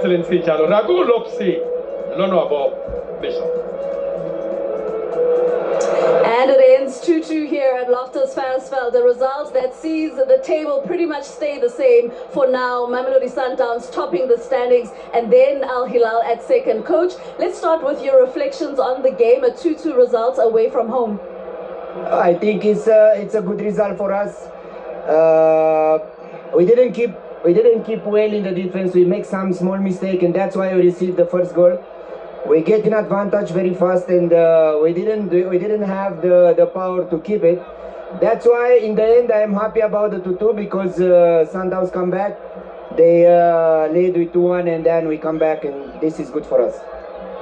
Excellency Jalo Ragu Lopsi, Honorable Bishop. And it ends 2-2 here at Loftus Versfeld. The result that sees the table pretty much stay the same for now. Mamelodi Sundowns topping the standings, and then Al Hilal at second. Coach, let's start with your reflections on the game. A 2-2 result away from home. I think it's a good result for us. We didn't keep well in the defense. We make some small mistake, and that's why we received the first goal. We get an advantage very fast, and we didn't have the power to keep it. That's why in the end I am happy about the 2-2, because Sundowns come back. They lead with 2-1, and then we come back, and this is good for us.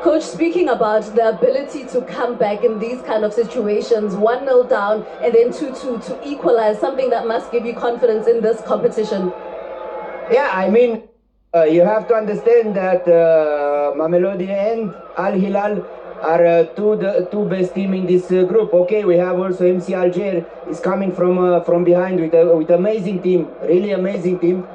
Coach, speaking about the ability to come back in these kind of situations, 1-0 down and then 2-2 to equalize, something that must give you confidence in this competition. Yeah, I mean, you have to understand that Mamelodi and Al Hilal are the two best team in this group. Okay, we have also MC Alger is coming from behind with amazing team, really amazing team.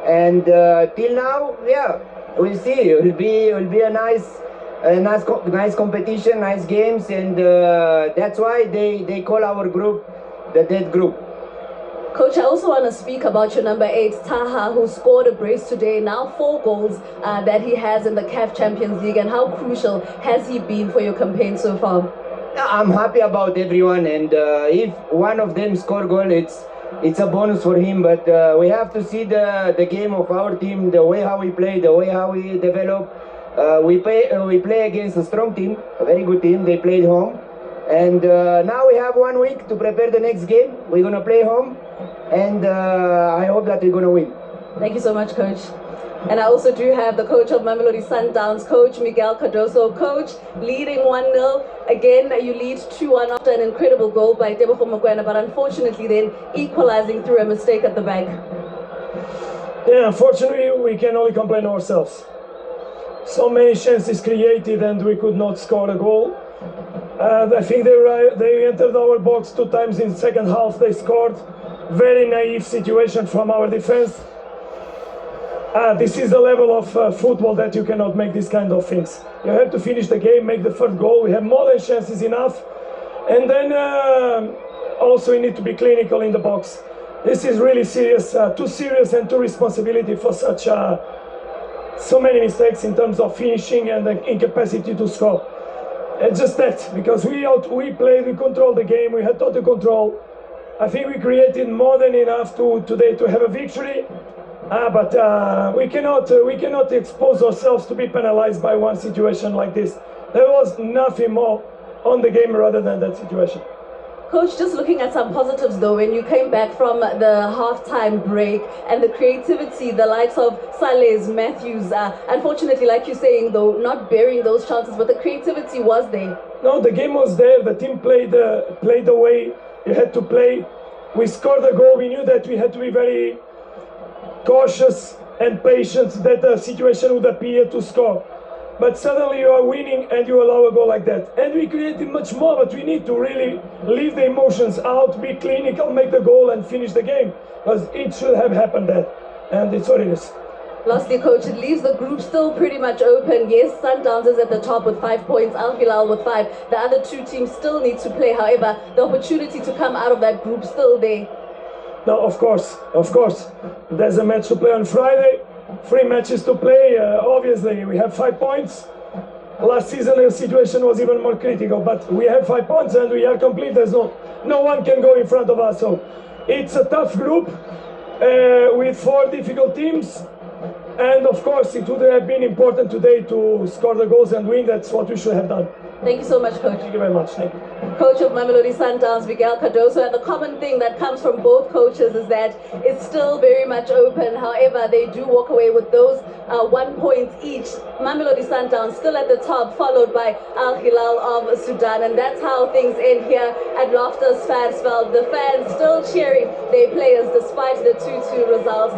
And till now, yeah, we'll see. It will be a nice competition, nice games, and that's why they call our group the Dead Group. Coach, I also want to speak about your number 8, Taha, who scored a brace today. Now 4 goals that he has in the CAF Champions League, and how crucial has he been for your campaign so far? I'm happy about everyone, and if one of them score goal, it's a bonus for him. But we have to see the game of our team, the way how we play, the way how we develop. We play against a strong team, a very good team. They played home, and now we have 1 week to prepare the next game. We're gonna play home, and I hope that we're gonna win. Thank you so much, Coach. And I also do have the coach of Mamelodi Sundowns, Coach Miguel Cardoso. Coach, leading 1-0. Again, you lead 2-1 after an incredible goal by Tebogo Mokoena, but unfortunately then equalizing through a mistake at the back. Yeah, unfortunately, we can only complain ourselves. So many chances created, and we could not score a goal. I think they entered our box 2 times in the second half. They scored. Very naive situation from our defense. This is the level of football that you cannot make these kind of things. You have to finish the game, make the first goal. We have more than chances enough. And then also we need to be clinical in the box. This is really serious, too serious and too responsibility for such so many mistakes in terms of finishing and the incapacity to score. And just that, because we played, we controlled the game, we had total control. I think we created more than enough today to have a victory, but we cannot expose ourselves to be penalized by one situation like this. There was nothing more on the game rather than that situation. Coach, just looking at some positives though, when you came back from the halftime break and the creativity, the likes of Saleh, Matthews, unfortunately, like you're saying though, not bearing those chances, but the creativity was there. No, the game was there. The team played the way you had to play. We scored a goal. We knew that we had to be very cautious and patient that the situation would appear to score. But suddenly you are winning and you allow a goal like that. And we created much more, but we need to really leave the emotions out, be clinical, make the goal and finish the game. Because it should have happened that. And it's what it is. Lastly, Coach, it leaves the group still pretty much open. Yes, Sundowns is at the top with 5 points, Al Hilal with 5. The other 2 teams still need to play. However, the opportunity to come out of that group still there. No, of course. There's a match to play on Friday. 3 matches to play. Obviously, we have 5 points. Last season, the situation was even more critical, but we have 5 points and we are complete. There's no one can go in front of us. So it's a tough group with 4 difficult teams. And of course, it would have been important today to score the goals and win. That's what we should have done. Thank you so much, Coach. Thank you very much. Thank you. Coach of Mamelodi Sundowns, Miguel Cardoso, and the common thing that comes from both coaches is that it's still very much open. However, they do walk away with those 1 point each. Mamelodi Sundowns still at the top, followed by Al Hilal of Sudan, and that's how things end here at Loftus Versfeld. The fans still cheering their players despite the 2-2 result.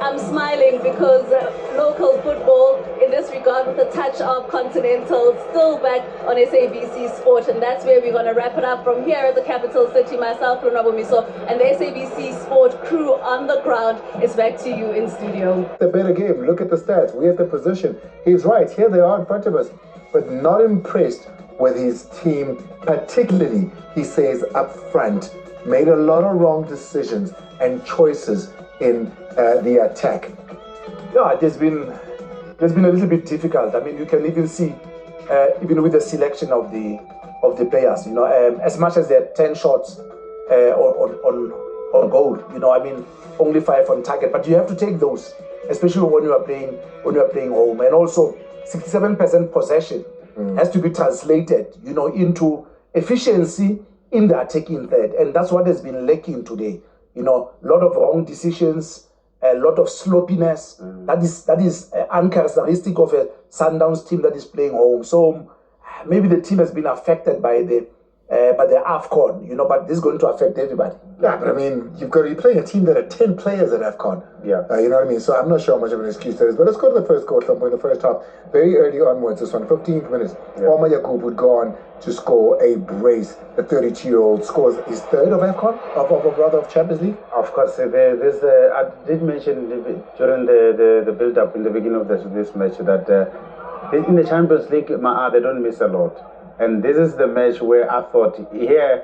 I'm smiling because local football in this regard with a touch of Continental, still back on SABC Sport, and that's where we're going to wrap it up from here at the capital city. Myself, Miso, and the SABC Sport crew on the ground is back to you in studio. The better game. Look at the stats. We had the position. He's right. Here they are in front of us, but not impressed with his team, particularly, he says, up front. Made a lot of wrong decisions and choices in the attack. Yeah, it has been a little bit difficult. I mean, you can even see, even with the selection of the players, you know, as much as there are 10 shots on goal, you know, I mean, only 5 on target. But you have to take those, especially when you are playing home, and also 67% possession has to be translated, you know, into efficiency in the attacking third, and that's what has been lacking today. You know, a lot of wrong decisions, a lot of sloppiness. That is uncharacteristic of a Sundowns team that is playing home. So maybe the team has been affected by the AFCON, you know, but this is going to affect everybody. Yeah, but I mean, you're playing a team that had 10 players at AFCON. Yeah. You know what I mean? So I'm not sure how much of an excuse that is. But let's go to the first goal, in the first half. Very early onwards, this one, 15th minutes. Omar Yaqub would go on to score a brace. The 32-year-old scores his third of AFCON, of Champions League. Of course, I did mention during the build-up in the beginning of this match that in the Champions League, they don't miss a lot. And this is the match where I thought, here,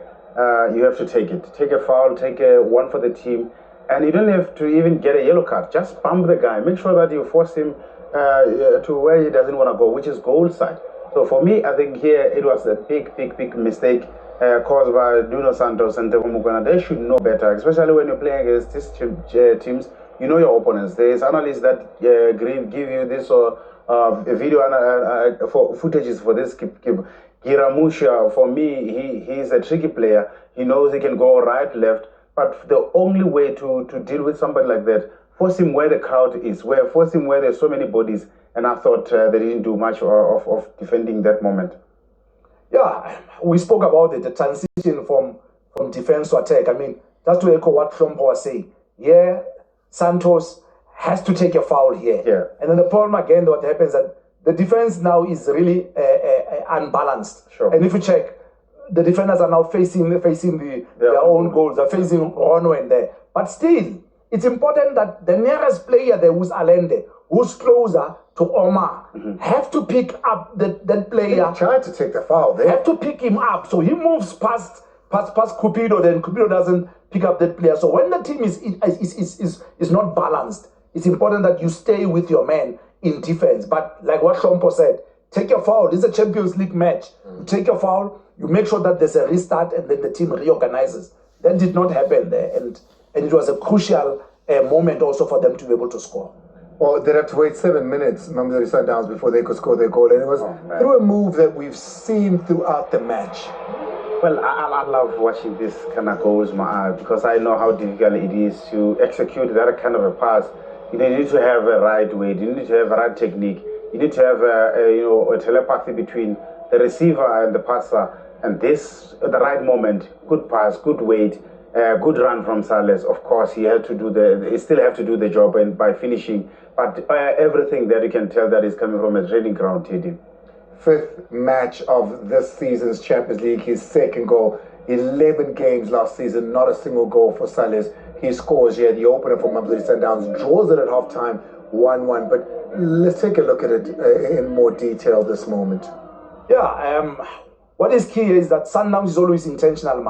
you have to take it. Take a foul, take one for the team. And you don't have to even get a yellow card. Just bump the guy. Make sure that you force him to where he doesn't want to go, which is goal side. So for me, I think here it was a big mistake caused by Nuno Santos and Tebogo Mokoena. They should know better, especially when you're playing against these teams. You know your opponents. There's analysts that give you this video for footages for this keeper. Giramusha, for me, he's a tricky player. He knows he can go right, left. But the only way to deal with somebody like that, force him where the crowd is, force him where there's so many bodies. And I thought they didn't do much of defending that moment. Yeah, we spoke about it, the transition from defense to attack. I mean, just to echo what Trump was saying. Yeah, Santos has to take a foul here. Yeah. And then the problem again, what happens that the defense now is really unbalanced. Sure. And if you check, the defenders are now facing their own goals. They're facing Ronwen there. But still, it's important that the nearest player there, who's Allende, who's closer to Omar, have to pick up that player. He tried to take the foul there. Have to pick him up. So he moves past Cupido, then Cupido doesn't pick up that player. So when the team is not balanced, it's important that you stay with your man in defense. But like what Shompo said, take your foul. This is a Champions League match. You take your foul, you make sure that there's a restart, and then the team reorganizes. That did not happen there, and it was a crucial moment also for them to be able to score. Well, they'd have to wait 7 minutes, Mamelodi Sundowns, before they could score their goal, and it was through a move that we've seen throughout the match. Well, I love watching this kind of goals, because I know how difficult it is to execute that kind of a pass. You need to have a right weight, you need to have a right technique, you need to have a telepathy between the receiver and the passer, and the right moment, good pass, good weight, good run from Sales. Of course, he still have to do the job and by finishing, but everything that you can tell that is coming from a training ground hit him. 5th match of this season's Champions League, his second goal. 11 games last season, not a single goal for Sales. He scores here, the opener for Mamelodi Sundowns, draws it at half-time, 1-1. But let's take a look at it in more detail this moment. Yeah, what is key is that Sundowns is always intentional,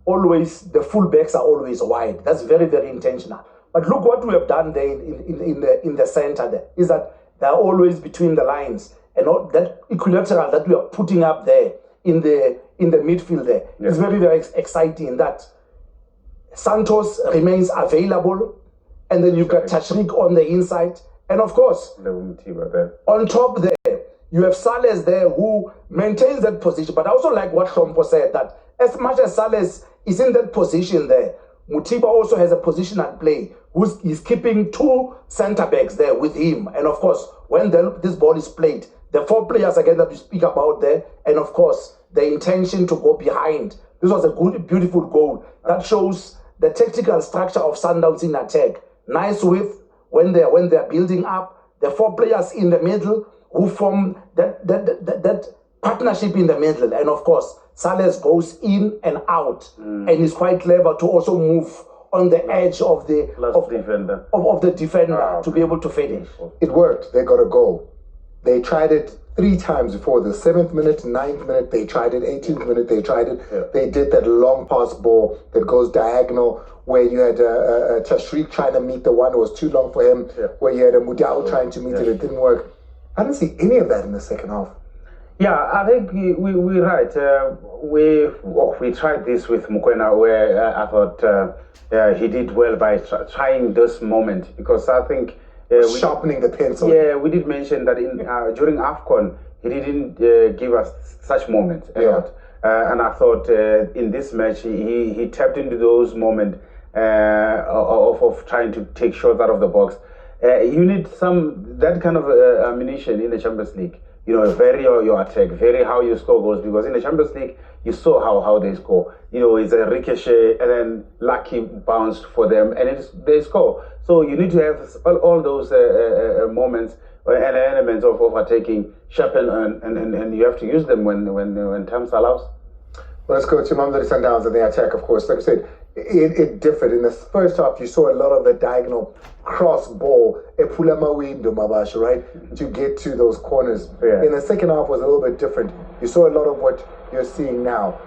Always, the fullbacks are always wide. That's very, very intentional. But look what we have done there in the center there, is that they're always between the lines. And all that equilateral that we are putting up there in the midfield there is very, very exciting, that Santos remains available, and then you've got Tashrik on the inside, and of course on top there you have Sales there who maintains that position. But I also like what Shompo said, that as much as Sales is in that position there, Mutiba also has a position at play, he's keeping 2 centre backs there with him. And of course, when this ball is played, the 4 players again that we speak about there, and of course the intention to go behind. This was a good, beautiful goal that shows the tactical structure of Sundowns in attack. Nice width when they're building up, the 4 players in the middle who form that partnership in the middle. And of course, Sales goes in and out and is quite clever to also move on the edge of the defender of the defender to be able to finish. It worked. They got a goal. They tried it 3 times before. The 7th minute, 9th minute, they tried it. 18th minute, they tried it. Yeah. They did that long pass ball that goes diagonal, where you had Tashreeq trying to meet the one. It was too long for him. Yeah. Where you had a Mudau trying to meet it. It didn't work. I didn't see any of that in the second half. Yeah, I think we're right. We tried this with Mokoena, where I thought he did well by trying this moment, because I think Sharpening the pencil. Yeah, we did mention that during AFCON he didn't give us such moments a lot, and I thought in this match he tapped into those moments of trying to take shots out of the box. You need that kind of ammunition in the Champions League. You know, vary your attack, vary how you score goals, because in the Champions League, you saw how they score. You know, it's a ricochet and then lucky bounced for them, and they score. So you need to have all those moments and elements of attacking sharpen, and you have to use them when times allows. Well, let's go to Mamelodi Sundowns and the attack, of course. Like I said, it differed. In the first half, you saw a lot of the diagonal cross ball, Epulama window, Mabash, right, to get to those corners. Yeah. In the second half was a little bit different. You saw a lot of what you're seeing now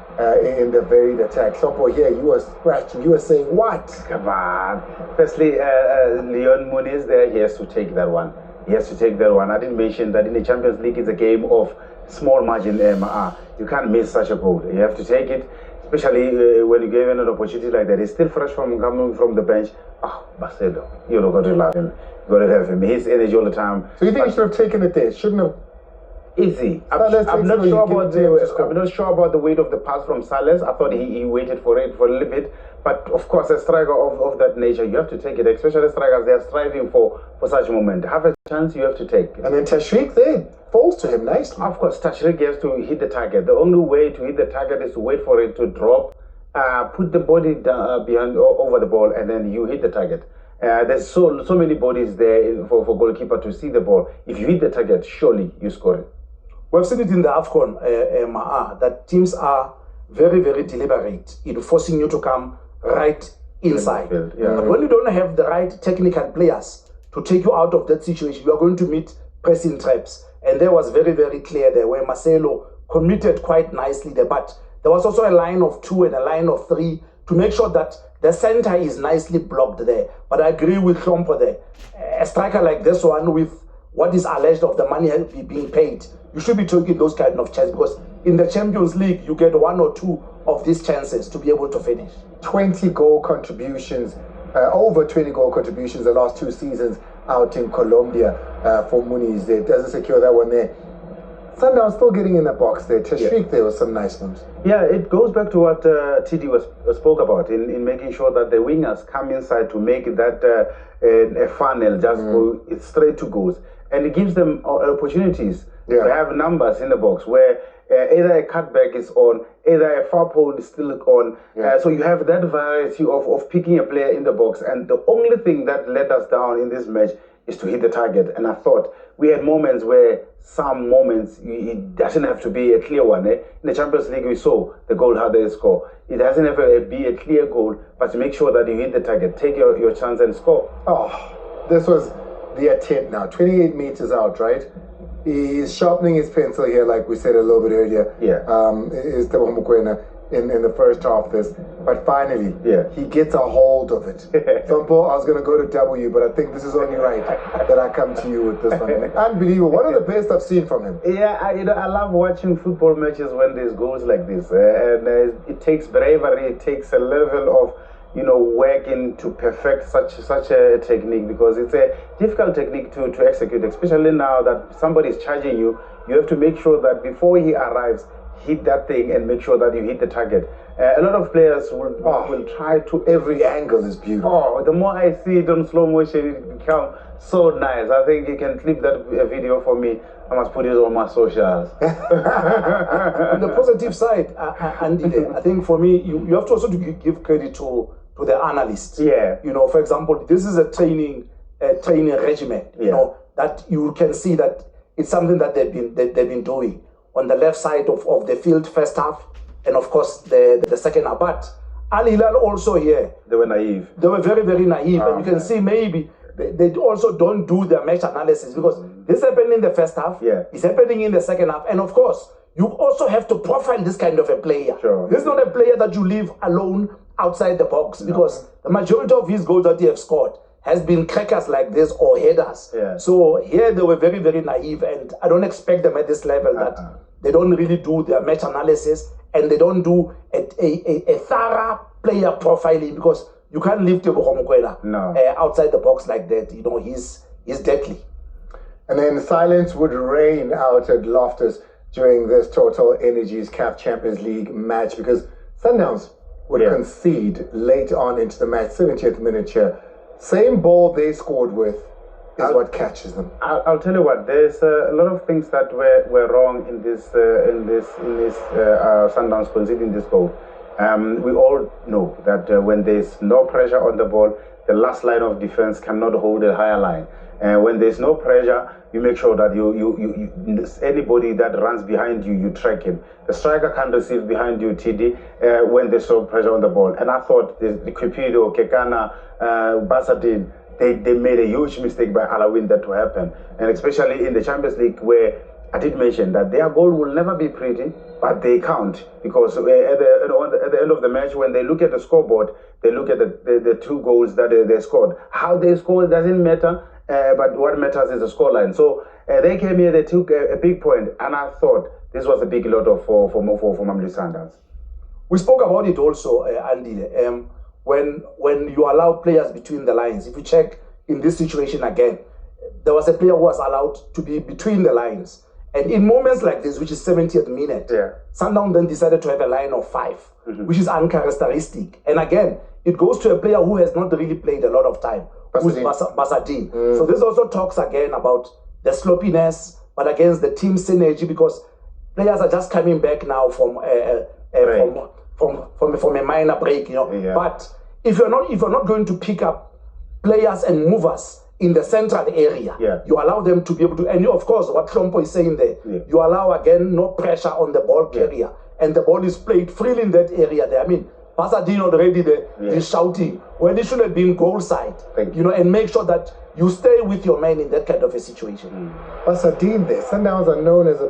in the varied attack. Sopo here, you were scratching. You were saying, what? Come on. Firstly, Leon Muniz there, he has to take that one. He has to take that one. I didn't mention that in the Champions League, it's a game of small margin. You can't miss such a goal. You have to take it, especially when you give him an opportunity like that. He's still fresh coming from the bench. Marcelo, you've got to love him. You've got to have him. His energy all the time. So you think he should have taken it there? Shouldn't have? Easy. I'm not sure about the weight of the pass from Sales. I thought he waited for it for a little bit. But of course, a striker of that nature, you have to take it. Especially strikers, they are striving for such a moment. Have a chance, you have to take. And then Tashreeq there falls to him nicely. Of course, Tashreeq has to hit the target. The only way to hit the target is to wait for it to drop, put the body down, behind over the ball, and then you hit the target. There's so many bodies there for goalkeeper to see the ball. If you hit the target, surely you score it. We've seen it in the AFCON, that teams are very, very deliberate in forcing you to come right inside. Yeah. But when you don't have the right technical players to take you out of that situation, you are going to meet pressing traps. And there was very, very clear there where Marcelo committed quite nicely there. But there was also a line of 2 and a line of 3 to make sure that the center is nicely blocked there. But I agree with Klompo there. A striker like this one with what is alleged of the money being paid, you should be taking those kind of chances, because in the Champions League, you get 1 or 2 of these chances to be able to finish. 20 goal contributions, over 20 goal contributions the last 2 seasons out in Colombia for Muniz. It doesn't secure that one there. Sundowns still getting in the box there. Tashreeq there was some nice ones. Yeah, it goes back to what TD spoke about in making sure that the wingers come inside to make that a funnel, just go straight to goals. And it gives them opportunities to have numbers in the box where either a cutback is on, either a far pole is still on. So you have that variety of picking a player in the box. And the only thing that let us down in this match is to hit the target. And I thought we had moments where it doesn't have to be a clear one. In the Champions League, we saw the goal, how they score. It doesn't have to be a clear goal, but to make sure that you hit the target, take your chance and score. Oh, this was the attempt now. 28 meters out, right? He's sharpening his pencil here, like we said a little bit earlier. Is the Mokoena in the first half of this. But finally, he gets a hold of it. Sompo, I was going to go to W, but I think this is only right that I come to you with this one. Unbelievable. One of the best I've seen from him. Yeah, I love watching football matches when there's goals like this. And it takes bravery, it takes a level of working to perfect such a technique, because it's a difficult technique to execute, especially now that somebody is charging you. You have to make sure that before he arrives, hit that thing and make sure that you hit the target. A lot of players will try to. Every angle is beautiful. The more I see it on slow motion, it becomes so nice. I think you can clip that video for me. I must put it on my socials. On the positive side, Andy, I think for me, you have to also give credit to the analysts. Yeah. For example, this is a training regimen. that you can see that it's something that they've been doing on the left side of the field first half, and of course the second half. But Al Hilal also here, They were naive. they were very, very naive, and you can see maybe they also don't do their match analysis, because this happened in the first half, it's happening in the second half, and of course you also have to profile this kind of a player. Sure. This is not a player that you leave alone outside the box, because the majority of his goals that he have scored has been crackers like this or headers. So here they were very, very naive, and I don't expect them at this level that they don't really do their match analysis, and they don't do a thorough player profiling, because you can't leave Tebogo Mokoena outside the box like that. You know, he's deadly. And then silence would reign out at Loftus during this Total Energies CAF Champions League match, because Sundowns would concede late on into the match, 70th minute here. Same ball they scored with is what catches them. I'll tell you what. There's a lot of things that were wrong in this Sundowns conceding this goal. We all know that when there's no pressure on the ball, the last line of defense cannot hold a higher line. When there's no pressure, you make sure that you anybody that runs behind you, you track him. The striker can't receive behind you, TD, when there's no pressure on the ball. And I thought the Cupido, Kekana, Basadin, they made a huge mistake by allowing that to happen. And especially in the Champions League, where I did mention that their goal will never be pretty, but they count, because at the end of the match, when they look at the scoreboard, they look at the two goals that they scored. How they scored doesn't matter, but what matters is the scoreline. So they came here, they took a big point, and I thought this was a big lot for Mamelodi Sundowns. We spoke about it also, Andy. When you allow players between the lines, if you check in this situation again, there was a player who was allowed to be between the lines. And in moments like this, which is 70th minute, Sundown then decided to have a line of 5, which is uncharacteristic. And again, it goes to a player who has not really played a lot of time, who's Basadin. So this also talks again about the sloppiness, but against the team synergy, because players are just coming back now from a minor break, you know. But if you're not going to pick up players and movers in the central area, you allow them to be able to, and of course what Trompo is saying there, you allow again no pressure on the ball carrier, and the ball is played freely in that area there. I mean, Pasadena already is shouting when it should have been goal side, you know, and make sure that you stay with your man in that kind of a situation. Pasadena there, Sundowns are known as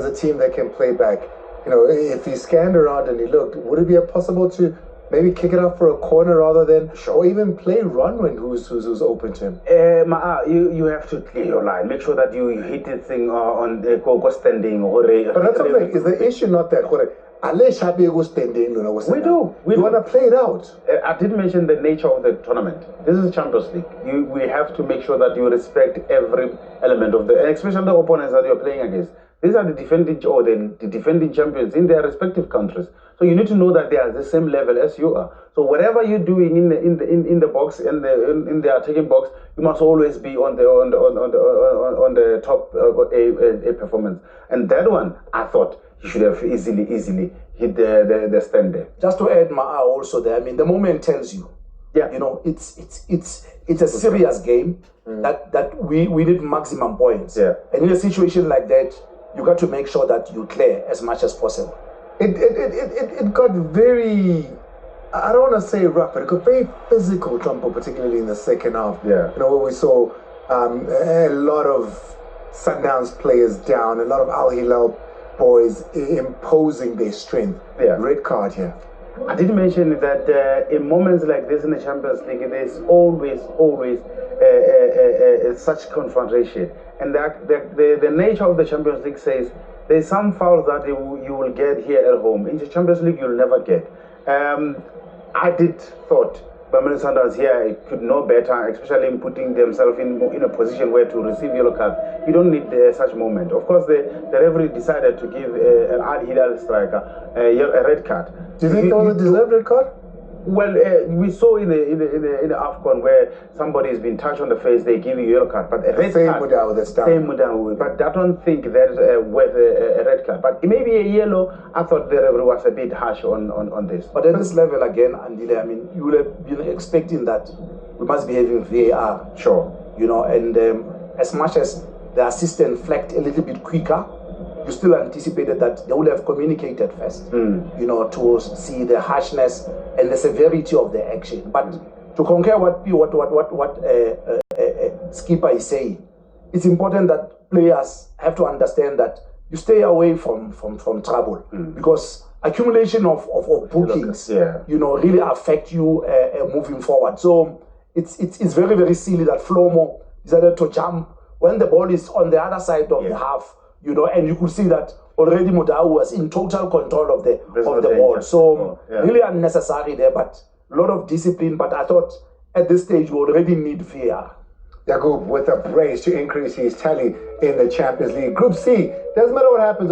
a team that can play back. You know, if he scanned around and he looked, would it be possible to maybe kick it up for a corner rather than, or even play Ronwin, who's open to him? You have to clear your line. Make sure that you hit the thing on the go standing. But that's something. Is the issue not that? We do. We want to play it out. I did mention the nature of the tournament. This is Champions League. We have to make sure that you respect every element of and especially the opponents that you're playing against. These are the defending champions in their respective countries. So you need to know that they are the same level as you are. So whatever you're doing in the box in the attacking box, you must always be on the top a performance. And that one, I thought he should have easily hit the stand there. Just to add also there, I mean, the moment tells you. You know, it's a serious game that we need maximum points. And in a situation like that, you got to make sure that you clear as much as possible. It got very, I don't want to say rough, but it got very physical, Trumpo, particularly in the second half. You know, we saw a lot of Sundowns players down, a lot of Al Hilal boys imposing their strength. Red card here. I did mention that in moments like this in the Champions League, there's always such confrontation. And the nature of the Champions League says there's some fouls that you will get here at home. In the Champions League, you'll never get. I did thought Mamelodi Sundowns here could know better, especially in putting themselves in a position where to receive yellow card. You don't need such moment. Of course, the referee decided to give an Al Hilal striker a red card. Do you think it was a deserved red card? Well, we saw in the AFCON where somebody has been touched on the face, they give you a yellow card. But a red card, same Mudawi. But I don't think that's worth a red card. But it may be a yellow. I thought the referee was a bit harsh on this. But at this level again, Andile, I mean, you would have been expecting that we must be having VAR. Sure. You know, and as much as the assistant flagged a little bit quicker, you still anticipated that they would have communicated first, you know, to see the harshness and the severity of the action. But to concur what Skipper is saying, it's important that players have to understand that you stay away from trouble, because accumulation of bookings, you know, really affect you moving forward. So it's very, very silly that Flomo decided to jump when the ball is on the other side of the half, you know, and you could see that already Mudau was in total control of the ball. So really unnecessary there, but a lot of discipline. But I thought at this stage we already need VAR. Yaqub with a brace to increase his tally in the Champions League. Group C, doesn't matter what happens.